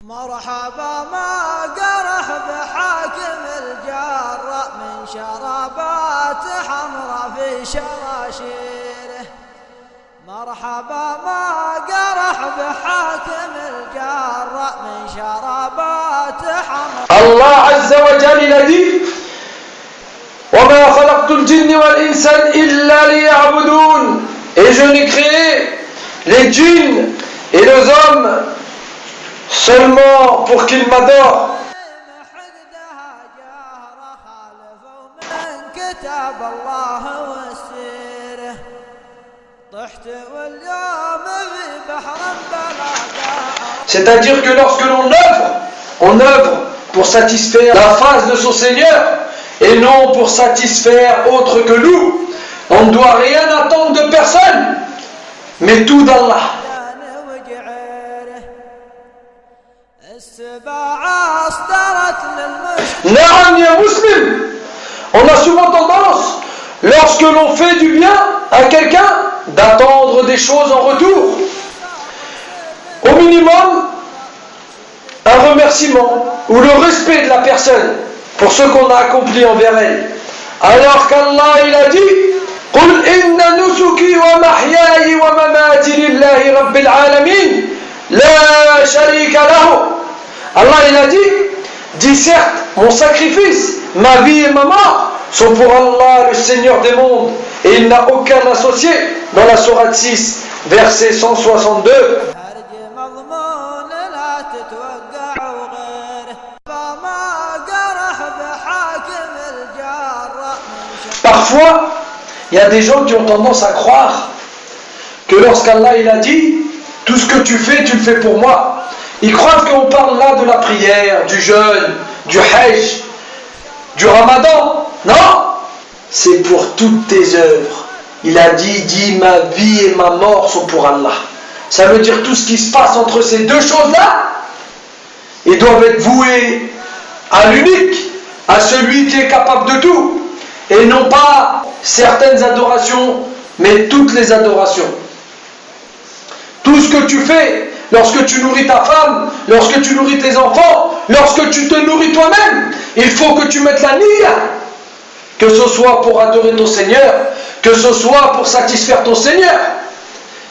مرحبا ما قرح بحاكم الجارة من شرابات حمراء في شراشيره. مرحبا ما قرح بحاكم الجارة من شرابات حمراء. Allah Azza wa Jalla il a dit وَمَا خَلَقْتُ الْجِنِّ وَالْإِنسَ إِلَّا لِيَعْبُدُونَ. Et je n'ai créé les djinns et les hommes seulement pour qu'ils m'adorent. C'est-à-dire que lorsque on œuvre pour satisfaire la face de son Seigneur et non pour satisfaire autre que nous. On ne doit rien attendre de personne, mais tout d'Allah. Naam ya muslim. On a souvent tendance, lorsque l'on fait du bien à quelqu'un, d'attendre des choses en retour. Au minimum, un remerciement ou le respect de la personne pour ce qu'on a accompli envers elle. Alors qu'Allah il a dit قُلْ إِنَّ نُسُكِي وَمَحْيَايِ وَمَمَاتِي لِلَّهِ رَبِّ الْعَالَمِينَ لَا شَرِيكَ لَهُ. Allah il a dit, dis certes, mon sacrifice, ma vie et ma mort sont pour Allah, le Seigneur des mondes, et il n'a aucun associé. Dans la sourate 6, verset 162. Parfois, il y a des gens qui ont tendance à croire que lorsqu'Allah il a dit tout ce que tu fais, tu le fais pour moi. Ils croient qu'on parle là de la prière, du jeûne, du hajj, du ramadan. Non, c'est pour toutes tes œuvres. Il a dit ma vie et ma mort sont pour Allah. Ça veut dire tout ce qui se passe entre ces deux choses-là, ils doivent être voués à l'unique, à celui qui est capable de tout. Et non pas certaines adorations, mais toutes les adorations. Tout ce que tu fais, lorsque tu nourris ta femme, lorsque tu nourris tes enfants, lorsque tu te nourris toi-même, il faut que tu mettes la niya. Que ce soit pour adorer ton Seigneur, que ce soit pour satisfaire ton Seigneur.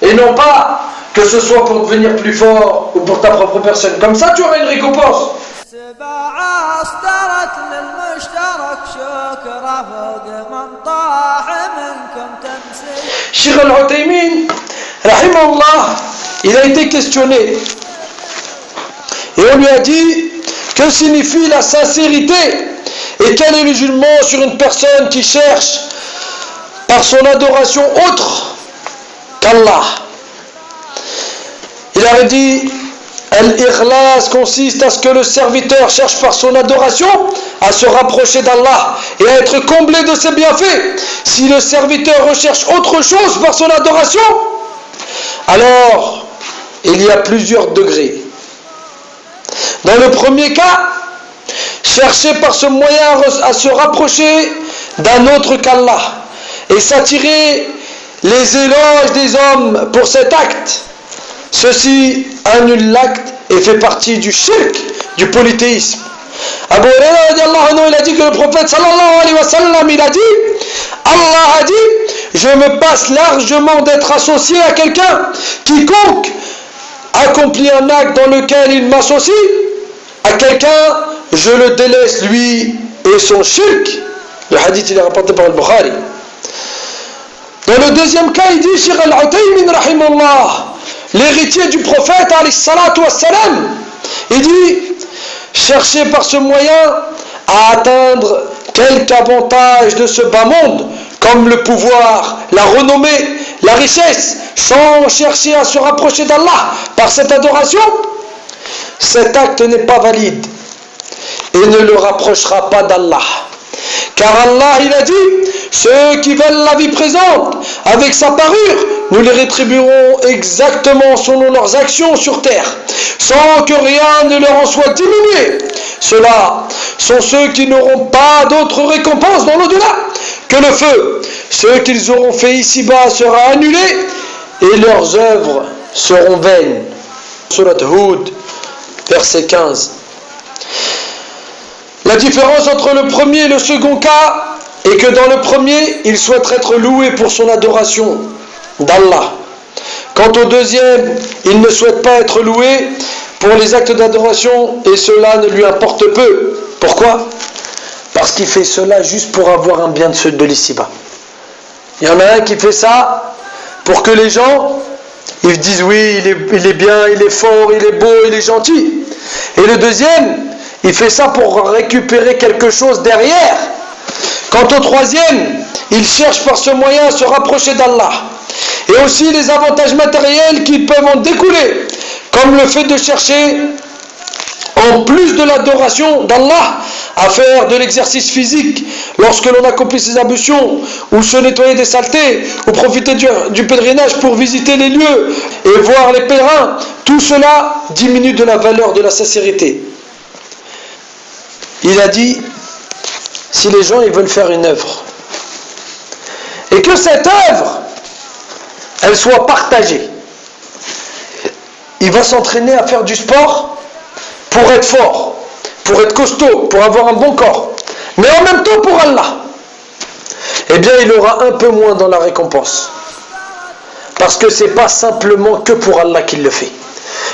Et non pas que ce soit pour devenir plus fort ou pour ta propre personne. Comme ça, tu auras une récompense. Cheikh Al-Uthaymin, rahimahullah, il a été questionné et on lui a dit que signifie la sincérité et quel est le jugement sur une personne qui cherche par son adoration autre qu'Allah. Il a dit Al-Ikhlas consiste à ce que le serviteur cherche par son adoration à se rapprocher d'Allah et à être comblé de ses bienfaits. Si le serviteur recherche autre chose par son adoration, alors il y a plusieurs degrés. Dans le premier cas, chercher par ce moyen à se rapprocher d'un autre qu'Allah et s'attirer les éloges des hommes pour cet acte. Ceci annule l'acte et fait partie du shirk, du polythéisme. Abu Huraira, il a dit que le prophète sallallahu alayhi wa sallam, il a dit, Allah a dit, je me passe largement d'être associé à quelqu'un. Quiconque accomplit un acte dans lequel il m'associe à quelqu'un, je le délaisse lui et son shirk. Le hadith il est rapporté par le Bukhari. Dans le deuxième cas, il dit, Cheikh Al-Uthaymin rahimahullah, l'héritier du prophète alayhi salatu wassalam, il dit chercher par ce moyen à atteindre quelque avantage de ce bas monde comme le pouvoir, la renommée, la richesse, sans chercher à se rapprocher d'Allah par cette adoration, cet acte n'est pas valide et ne le rapprochera pas d'Allah. Car Allah il a dit, ceux qui veulent la vie présente avec sa parure, nous les rétribuerons exactement selon leurs actions sur terre, sans que rien ne leur en soit diminué. Ceux-là sont ceux qui n'auront pas d'autre récompense dans l'au-delà que le feu. Ce qu'ils auront fait ici-bas sera annulé et leurs œuvres seront vaines. Surat Hud, verset 15. La différence entre le premier et le second cas est que dans le premier, il souhaite être loué pour son adoration d'Allah. Quant au deuxième, il ne souhaite pas être loué pour les actes d'adoration et cela ne lui importe peu. Pourquoi ? Parce qu'il fait cela juste pour avoir un bien de l'ici-bas. Il y en a un qui fait ça pour que les gens ils disent oui, il est bien, il est fort, il est beau, il est gentil. Et le deuxième, il fait ça pour récupérer quelque chose derrière. Quant au troisième, il cherche par ce moyen à se rapprocher d'Allah. Et aussi les avantages matériels qui peuvent en découler, comme le fait de chercher, en plus de l'adoration d'Allah, à faire de l'exercice physique lorsque l'on accomplit ses ablutions, ou se nettoyer des saletés, ou profiter du pèlerinage pour visiter les lieux et voir les pèlerins. Tout cela diminue de la valeur de la sincérité. Il a dit, si les gens ils veulent faire une œuvre, et que cette œuvre, elle soit partagée, il va s'entraîner à faire du sport pour être fort, pour être costaud, pour avoir un bon corps, mais en même temps pour Allah, eh bien il aura un peu moins dans la récompense. Parce que c'est pas simplement que pour Allah qu'il le fait.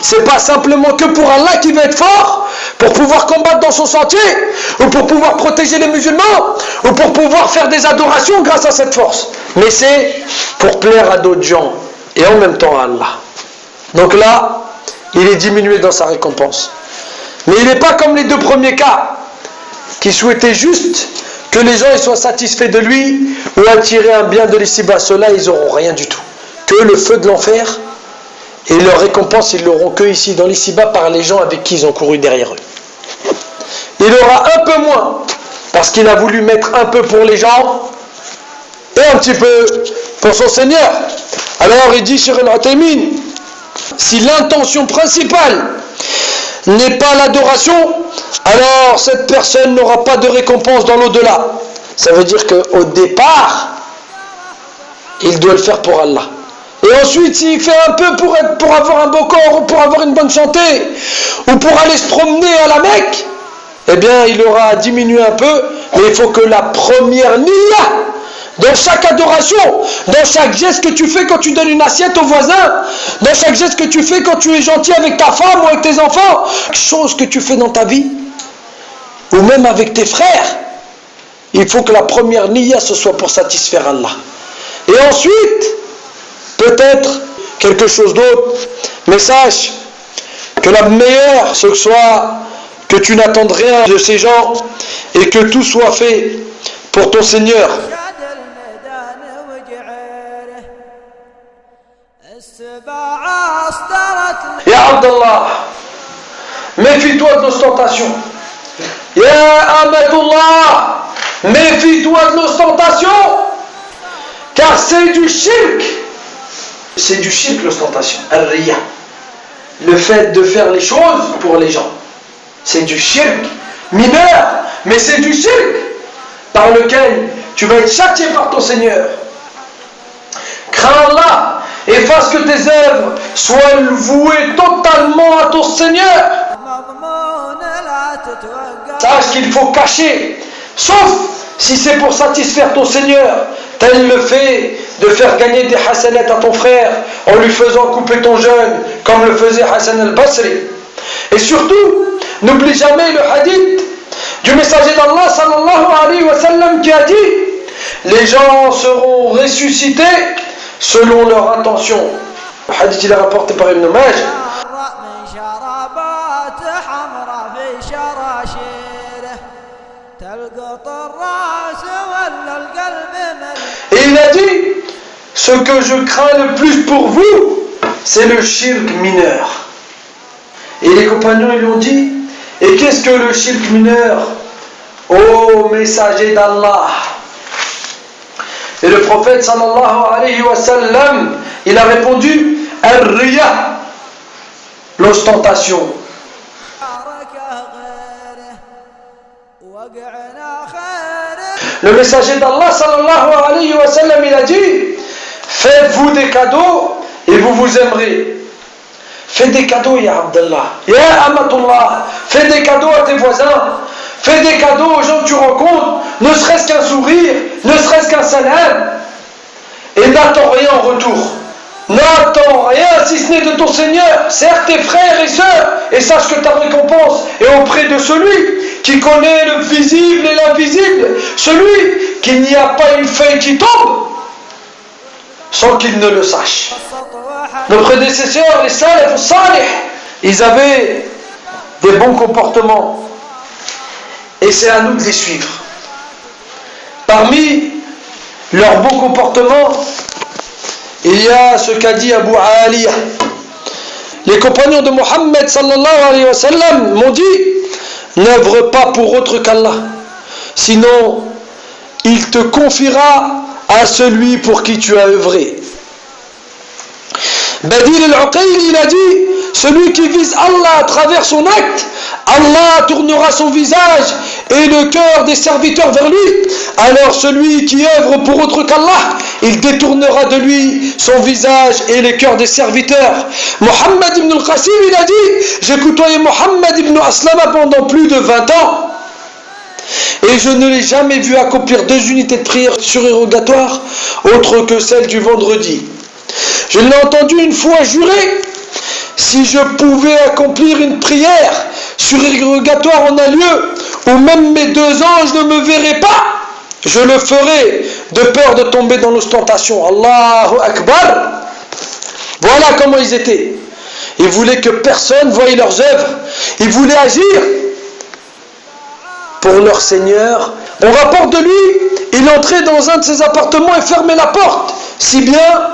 C'est pas simplement que pour Allah qu'il va être fort, pour pouvoir combattre dans son sentier, ou pour pouvoir protéger les musulmans, ou pour pouvoir faire des adorations grâce à cette force. Mais c'est pour plaire à d'autres gens, et en même temps à Allah. Donc là, il est diminué dans sa récompense. Mais il n'est pas comme les deux premiers cas, qui souhaitaient juste que les gens ils soient satisfaits de lui, ou attirer un bien de l'ici-bas. Ceux-là, ils n'auront rien du tout. Que le feu de l'enfer, et leur récompense, ils l'auront que ici, dans l'ici-bas, par les gens avec qui ils ont couru derrière eux. Il aura un peu moins, parce qu'il a voulu mettre un peu pour les gens, et un petit peu pour son Seigneur. Alors il dit sur Al-Uthaymin, si l'intention principale n'est pas l'adoration, alors cette personne n'aura pas de récompense dans l'au-delà. Ça veut dire qu'au départ, il doit le faire pour Allah. Et ensuite, s'il fait un peu pour avoir un beau corps, ou pour avoir une bonne santé, ou pour aller se promener à la Mecque, eh bien, il aura diminué un peu, mais il faut que la première niya, dans chaque adoration, dans chaque geste que tu fais quand tu donnes une assiette au voisin, dans chaque geste que tu fais quand tu es gentil avec ta femme ou avec tes enfants, chaque chose que tu fais dans ta vie, ou même avec tes frères, il faut que la première niya, ce soit pour satisfaire Allah. Et ensuite, peut-être quelque chose d'autre, mais sache que la meilleure, ce soit que tu n'attendes rien de ces gens et que tout soit fait pour ton Seigneur. Ya Abdallah, méfie-toi de l'ostentation. Ya Amatullah, méfie-toi de l'ostentation, car c'est du shirk. C'est du shirk l'ostentation, al-riya. Le fait de faire les choses pour les gens. C'est du shirk mineur, mais c'est du shirk par lequel tu vas être châtié par ton Seigneur. Crains Allah et fasse que tes œuvres soient vouées totalement à ton Seigneur. Sache qu'il faut cacher, sauf si c'est pour satisfaire ton Seigneur, tel le fait de faire gagner des hasanat à ton frère en lui faisant couper ton jeûne, comme le faisait Hassan al-Basri. Et surtout, n'oublie jamais le hadith du messager d'Allah sallallahu alayhi wa sallam qui a dit: les gens seront ressuscités selon leur intention. Le hadith il est rapporté par Ibn Majah. Et il a dit: ce que je crains le plus pour vous, c'est le shirk mineur. Et les compagnons ils lui ont dit: et qu'est-ce que le shirk mineur, ô messager d'Allah? Et le prophète sallallahu alayhi wa sallam, il a répondu: ar-riya, l'ostentation. Le messager d'Allah sallallahu alayhi wa sallam, il a dit: faites-vous des cadeaux et vous vous aimerez. Fais des cadeaux, ya Abdallah. Ya Amatullah. Fais des cadeaux à tes voisins. Fais des cadeaux aux gens que tu rencontres. Ne serait-ce qu'un sourire, ne serait-ce qu'un salam. Et n'attends rien en retour. N'attends rien si ce n'est de ton Seigneur. Serre tes frères et sœurs et sache que ta récompense est auprès de celui qui connaît le visible et l'invisible. Celui qu'il n'y a pas une feuille qui tombe sans qu'il ne le sache. Nos prédécesseurs, les salaf salih, ils avaient des bons comportements et c'est à nous de les suivre. Parmi leurs bons comportements, il y a ce qu'a dit Abu Aliya. Les compagnons de Mohammed sallallahu alayhi wa sallam m'ont dit: n'œuvre pas pour autre qu'Allah, sinon il te confiera à celui pour qui tu as œuvré. Badil al-Uqayli, il a dit: celui qui vise Allah à travers son acte, Allah tournera son visage et le cœur des serviteurs vers lui. Alors celui qui œuvre pour autre qu'Allah, il détournera de lui son visage et les cœurs des serviteurs. Mohammed ibn al-Qasim, il a dit: j'ai côtoyé Mohammed ibn Aslama pendant plus de 20 ans et je ne l'ai jamais vu accomplir 2 unités de prière surérogatoires autres que celle du vendredi. Je l'ai entendu une fois jurer: si je pouvais accomplir une prière surérogatoire en un lieu où même mes 2 anges ne me verraient pas, je le ferais de peur de tomber dans l'ostentation. Allahu Akbar. Voilà comment ils étaient. Ils voulaient que personne voie leurs œuvres. Ils voulaient agir pour leur Seigneur. On rapporte de lui, il entrait dans un de ses appartements et fermait la porte, si bien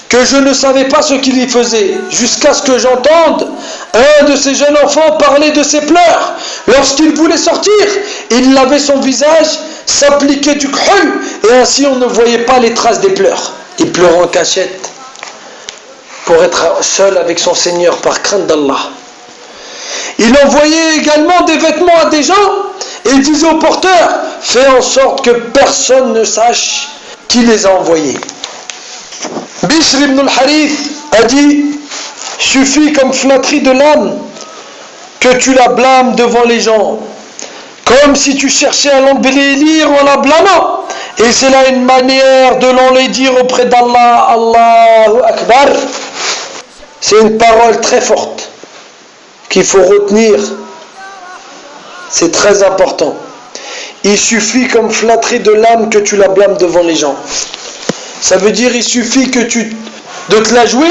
que je ne savais pas ce qu'il y faisait, jusqu'à ce que j'entende un de ces jeunes enfants parler de ses pleurs. Lorsqu'il voulait sortir, il lavait son visage, s'appliquait du khul, et ainsi on ne voyait pas les traces des pleurs. Il pleurait en cachette pour être seul avec son Seigneur par crainte d'Allah. Il envoyait également des vêtements à des gens et il disait au porteur: fais en sorte que personne ne sache qui les a envoyés. Bishr ibn al-Harith a dit: suffit comme flatterie de l'âme que tu la blâmes devant les gens, comme si tu cherchais à l'embellir en la blâmant, et c'est là une manière de l'enlaidir auprès d'Allah. Allahu Akbar. C'est une parole très forte qu'il faut retenir, c'est très important. Il suffit comme flatterie de l'âme que tu la blâmes devant les gens. Ça veut dire il suffit de te la jouer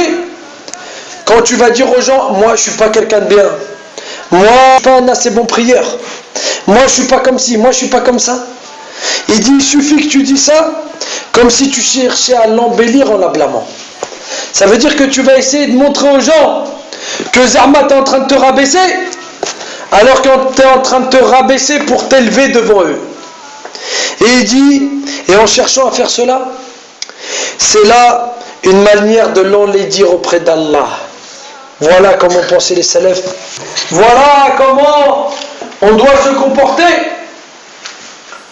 quand tu vas dire aux gens: moi je suis pas quelqu'un de bien, moi je suis pas un assez bon prieur, moi je suis pas comme ci, moi je suis pas comme ça. Il dit: il suffit que tu dis ça comme si tu cherchais à l'embellir en la blâmant. Ça veut dire que tu vas essayer de montrer aux gens que Zermat est en train de te rabaisser, alors que tu es en train de te rabaisser pour t'élever devant eux. Et il dit, et en cherchant à faire cela, c'est là une manière de l'enlaidir auprès d'Allah. Voilà comment pensaient les salafs. Voilà comment on doit se comporter.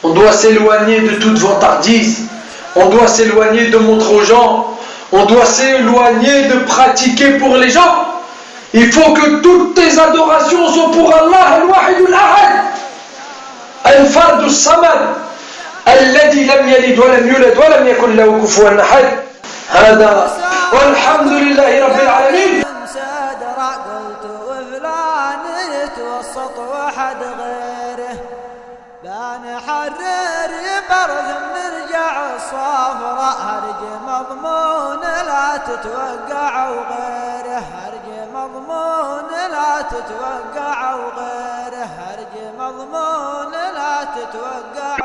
On doit s'éloigner de toute vantardise. On doit s'éloigner de montrer aux gens. On doit s'éloigner de pratiquer pour les gens. Il faut que toutes tes adorations soient pour Allah, al-Wahid al-Ahad, al-Fard al-Samad, الذي لم يلد ولم يولد ولم يكن له كفوا أحد. هذا والحمد لله رب العالمين. قلت وفلان يتوسط واحد غيره، بنحرر يبرز نرجع الصفراء، هرج مضمون لا تتوقع وغيره، هرج مضمون لا تتوقع وغيره، هرج مضمون لا تتوقع.